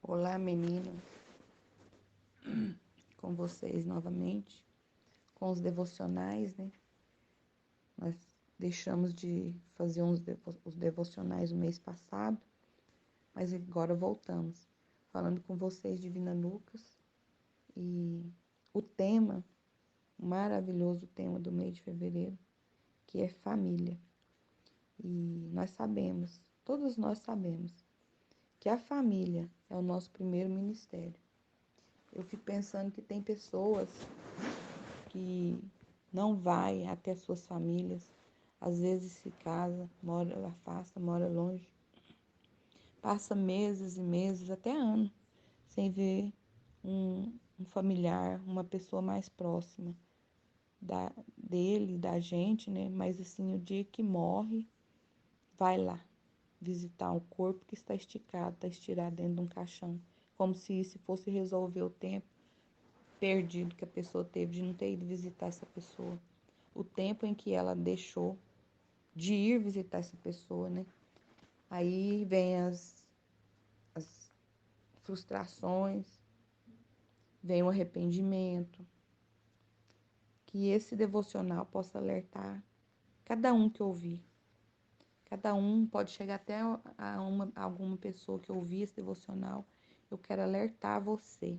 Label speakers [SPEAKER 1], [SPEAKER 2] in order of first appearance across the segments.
[SPEAKER 1] Olá, meninas, com vocês novamente, com os devocionais, né? Nós deixamos de fazer os devocionais no mês passado, mas agora voltamos, falando com vocês, Divina Lucas, e o tema, o maravilhoso tema do mês de fevereiro, que é família. E nós sabemos, todos nós sabemos, que a família é o nosso primeiro ministério. Eu fico pensando que tem pessoas que não vai até suas famílias, às vezes se casa, mora, afasta, mora longe, passa meses e meses, até anos, sem ver um familiar, uma pessoa mais próxima dele, da gente, né? Mas assim, o dia que morre, vai lá visitar o corpo que está esticado, está estirado dentro de um caixão, como se isso fosse resolver o tempo perdido que a pessoa teve de não ter ido visitar essa pessoa. O tempo em que ela deixou de ir visitar essa pessoa, né? Aí vem as frustrações, vem o arrependimento. Que esse devocional possa alertar cada um que ouvir. Cada um pode chegar até alguma pessoa que ouvir esse devocional. Eu quero alertar você.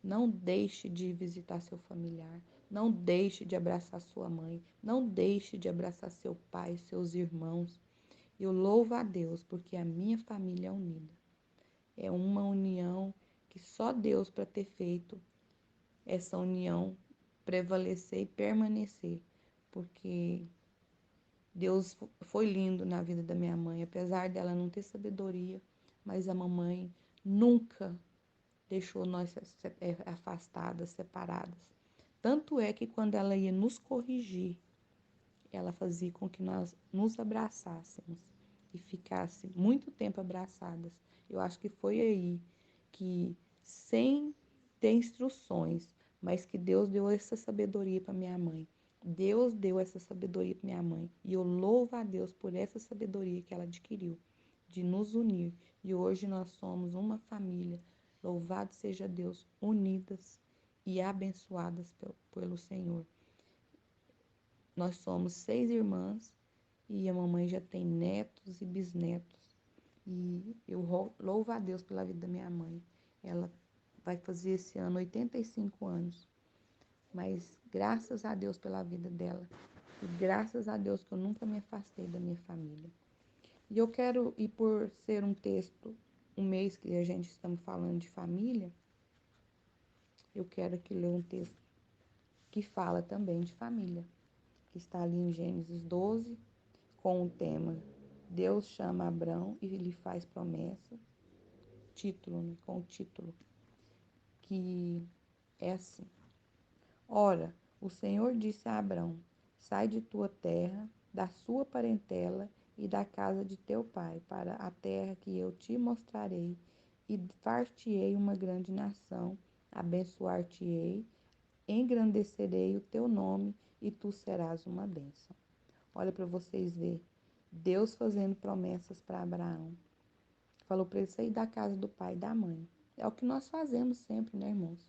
[SPEAKER 1] Não deixe de visitar seu familiar. Não deixe de abraçar sua mãe. Não deixe de abraçar seu pai, seus irmãos. Eu louvo a Deus porque a minha família é unida. É uma união que só Deus para ter feito essa união prevalecer e permanecer. Porque Deus foi lindo na vida da minha mãe, apesar dela não ter sabedoria, mas a mamãe nunca deixou nós afastadas, separadas. Tanto é que quando ela ia nos corrigir, ela fazia com que nós nos abraçássemos e ficasse muito tempo abraçadas. Eu acho que foi aí que, sem ter instruções, mas que Deus deu essa sabedoria para minha mãe. Deus deu essa sabedoria para minha mãe. E eu louvo a Deus por essa sabedoria que ela adquiriu, de nos unir. E hoje nós somos uma família. Louvado seja Deus, unidas e abençoadas pelo Senhor. Nós somos 6 irmãs e a mamãe já tem netos e bisnetos. E eu louvo a Deus pela vida da minha mãe. Ela vai fazer esse ano 85 anos. Mas graças a Deus pela vida dela. E graças a Deus que eu nunca me afastei da minha família. E eu quero, e por ser um texto, um mês que a gente estamos falando de família, eu quero aqui ler um texto que fala também de família, que está ali em Gênesis 12, com o tema Deus chama Abrão e lhe faz promessa, título, né, com o título, que é assim: Ora, o Senhor disse a Abrão: sai de tua terra, da sua parentela e da casa de teu pai, para a terra que eu te mostrarei, e far-te-ei uma grande nação, abençoar-te-ei, engrandecerei o teu nome, e tu serás uma bênção. Olha para vocês verem, Deus fazendo promessas para Abraão. Falou para ele sair da casa do pai e da mãe. É o que nós fazemos sempre, né, irmãos?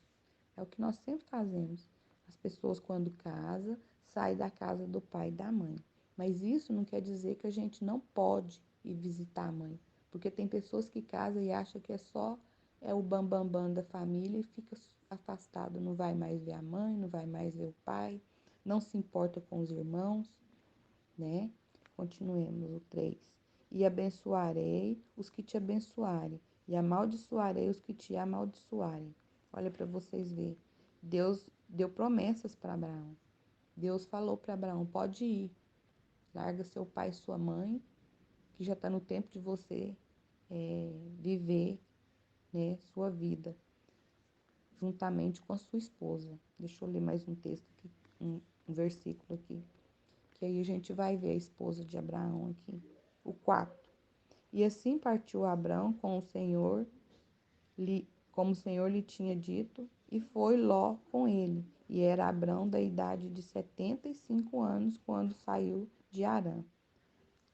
[SPEAKER 1] É o que nós sempre fazemos. As pessoas, quando casam, saem da casa do pai e da mãe. Mas isso não quer dizer que a gente não pode ir visitar a mãe. Porque tem pessoas que casam e acham que é o bambambam bam, bam da família e fica afastado. Não vai mais ver a mãe, não vai mais ver o pai, não se importa com os irmãos, né? Continuemos o 3. E abençoarei os que te abençoarem, e amaldiçoarei os que te amaldiçoarem. Olha para vocês verem. Deus deu promessas para Abraão. Deus falou para Abraão: pode ir, larga seu pai e sua mãe, que já está no tempo de você viver, né, sua vida, juntamente com a sua esposa. Deixa eu ler mais um texto aqui, um versículo aqui, que aí a gente vai ver a esposa de Abraão aqui. O 4. E assim partiu Abraão como o Senhor lhe tinha dito, e foi Ló com ele. E era Abrão da idade de 75 anos quando saiu de Harã.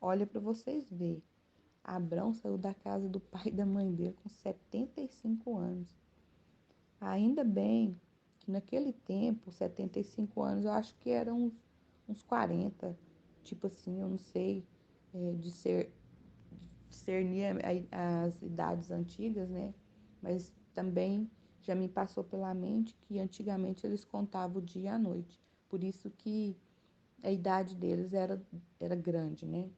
[SPEAKER 1] Olha para vocês verem. Abrão saiu da casa do pai e da mãe dele com 75 Ainda bem que naquele tempo, 75 anos, eu acho que eram uns 40, tipo assim, eu não sei, de discernir as idades antigas, né? Mas também já me passou pela mente que antigamente eles contavam o dia e a noite. Por isso que a idade deles era grande, né?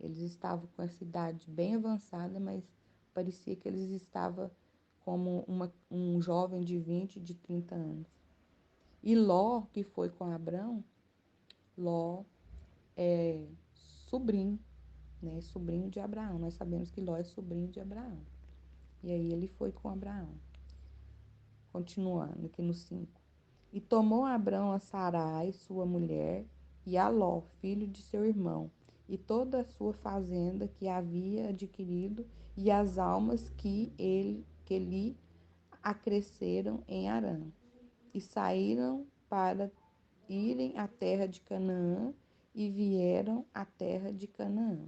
[SPEAKER 1] Eles estavam com essa idade bem avançada, mas parecia que eles estavam como um jovem de 20, de 30 anos. E Ló, que foi com Abrão, Ló é sobrinho, né? Sobrinho de Abraão. Nós sabemos que Ló é sobrinho de Abraão. E aí ele foi com Abraão. Continuando aqui no 5. E tomou Abrão a Sarai, sua mulher, e a Ló, filho de seu irmão, e toda a sua fazenda que havia adquirido, e as almas que lhe acresceram em Harã. E saíram para irem à terra de Canaã, e vieram à terra de Canaã.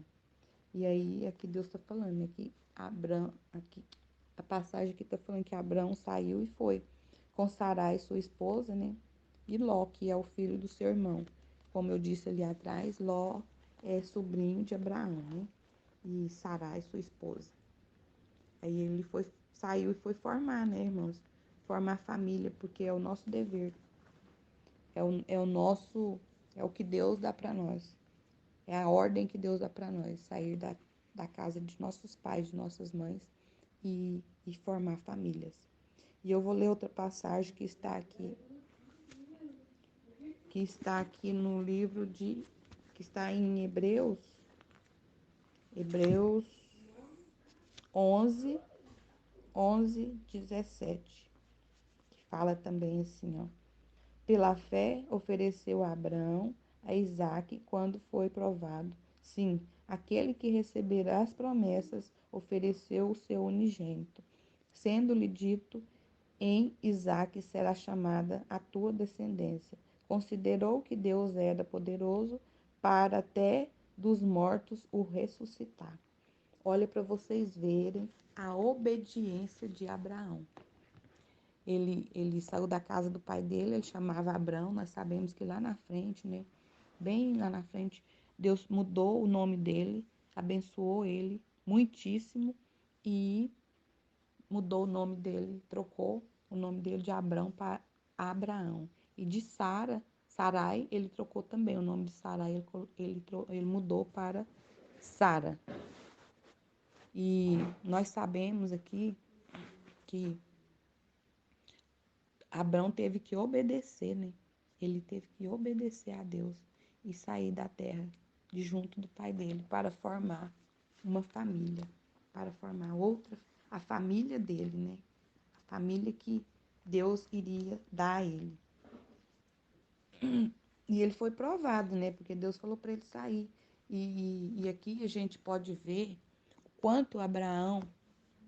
[SPEAKER 1] E aí, aqui Deus está falando, aqui a passagem aqui está falando que Abrão saiu e foi com Sarai, sua esposa, né? E Ló, que é o filho do seu irmão. Como eu disse ali atrás, Ló é sobrinho de Abraão, né? E Sarai, sua esposa. Aí ele saiu e foi formar, né, irmãos? Formar família, porque é o nosso dever. É o que Deus dá para nós. É a ordem que Deus dá para nós, sair da casa de nossos pais, de nossas mães e formar famílias. E eu vou ler outra passagem que está aqui no livro que está em Hebreus 11, 17, que fala também assim, ó. Pela fé ofereceu Abraão a Isaque quando foi provado. Sim, aquele que receberá as promessas ofereceu o seu unigênito, sendo-lhe dito: em Isaque será chamada a tua descendência. Considerou que Deus era poderoso para até dos mortos o ressuscitar. Olha para vocês verem a obediência de Abraão. Ele saiu da casa do pai dele, ele chamava Abrão. Nós sabemos que lá na frente, né? Bem lá na frente, Deus mudou o nome dele, abençoou ele muitíssimo e mudou o nome dele, trocou o nome dele de Abrão para Abraão. E de Sarai, ele trocou também o nome de Sarai, ele mudou para Sara. E nós sabemos aqui que Abrão teve que obedecer, né? Ele teve que obedecer a Deus e sair da terra de junto do pai dele para formar uma família, para formar a família dele, né? A família que Deus iria dar a ele. E ele foi provado, né? Porque Deus falou para ele sair. E aqui a gente pode ver o quanto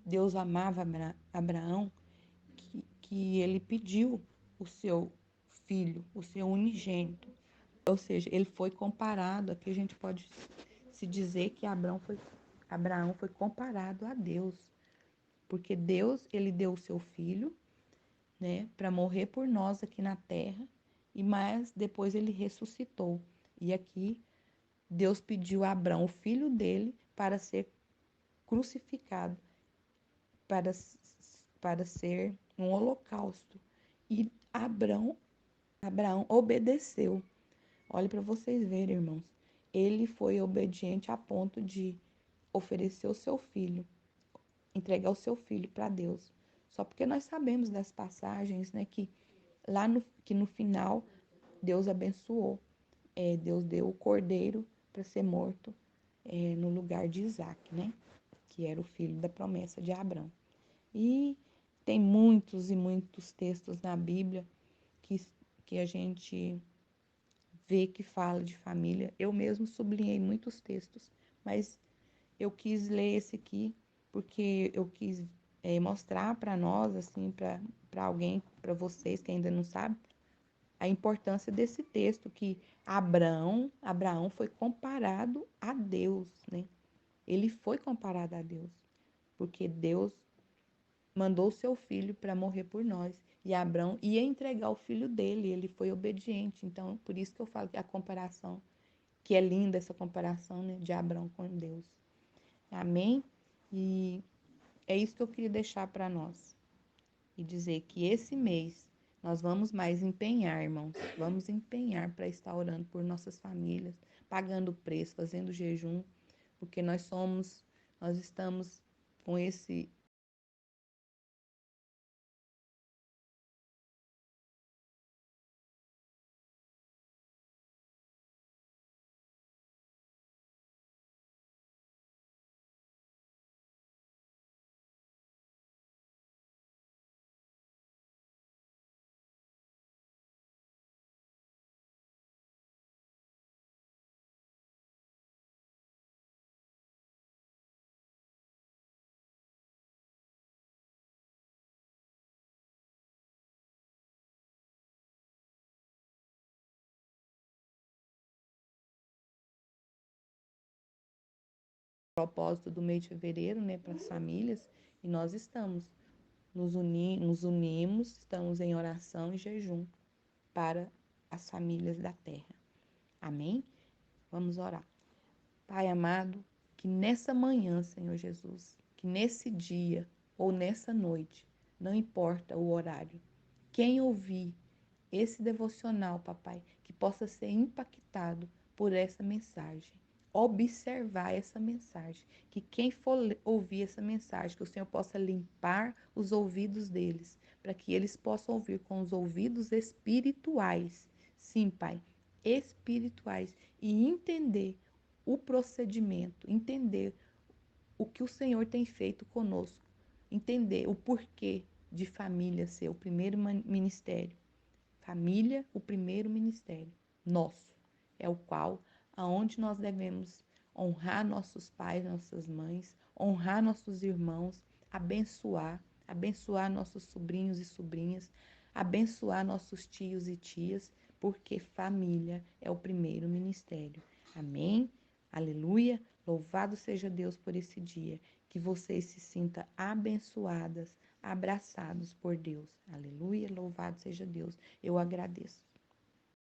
[SPEAKER 1] Deus amava Abraão, que ele pediu o seu filho, o seu unigênito. Ou seja, ele foi comparado, aqui a gente pode se dizer que Abraão foi comparado a Deus, porque Deus, ele deu o seu filho, né, para morrer por nós aqui na terra, mas depois ele ressuscitou. E aqui Deus pediu a Abraão, o filho dele, para ser crucificado, para, para ser um holocausto. E Abraão obedeceu. Olhe para vocês verem, irmãos. Ele foi obediente a ponto de oferecer o seu filho, entregar o seu filho para Deus. Só porque nós sabemos das passagens, né, que que no final Deus abençoou. Deus deu o cordeiro para ser morto no lugar de Isaac, né? Que era o filho da promessa de Abraão. E tem muitos e muitos textos na Bíblia que a gente vê que fala de família. Eu mesmo sublinhei muitos textos, mas eu quis ler esse aqui porque eu quis mostrar para nós, assim, para alguém, para vocês que ainda não sabem, a importância desse texto que Abraão foi comparado a Deus, né? Ele foi comparado a Deus, porque Deus mandou o seu filho para morrer por nós. E Abraão ia entregar o filho dele, ele foi obediente. Então, por isso que eu falo que a comparação, que é linda essa comparação, né, de Abraão com Deus. Amém? E é isso que eu queria deixar para nós. E dizer que esse mês nós vamos mais empenhar, irmãos. Vamos empenhar para estar orando por nossas famílias, pagando preço, fazendo jejum, porque nós estamos com esse propósito do mês de fevereiro, né, para as famílias, e nós nos unimos, estamos em oração e jejum para as famílias da terra. Amém? Vamos orar. Pai amado, que nessa manhã, Senhor Jesus, que nesse dia ou nessa noite, não importa o horário, quem ouvir esse devocional, papai, que possa ser impactado por essa mensagem, observar essa mensagem, que quem for ouvir essa mensagem, que o Senhor possa limpar os ouvidos deles, para que eles possam ouvir com os ouvidos espirituais, sim, Pai, espirituais, e entender o procedimento, entender o que o Senhor tem feito conosco, entender o porquê de família ser o primeiro ministério. Família, o primeiro ministério nosso, é o qual, aonde nós devemos honrar nossos pais, nossas mães, honrar nossos irmãos, abençoar nossos sobrinhos e sobrinhas, abençoar nossos tios e tias, porque família é o primeiro ministério. Amém? Aleluia! Louvado seja Deus por esse dia. Que vocês se sintam abençoadas, abraçados por Deus. Aleluia! Louvado seja Deus. Eu agradeço.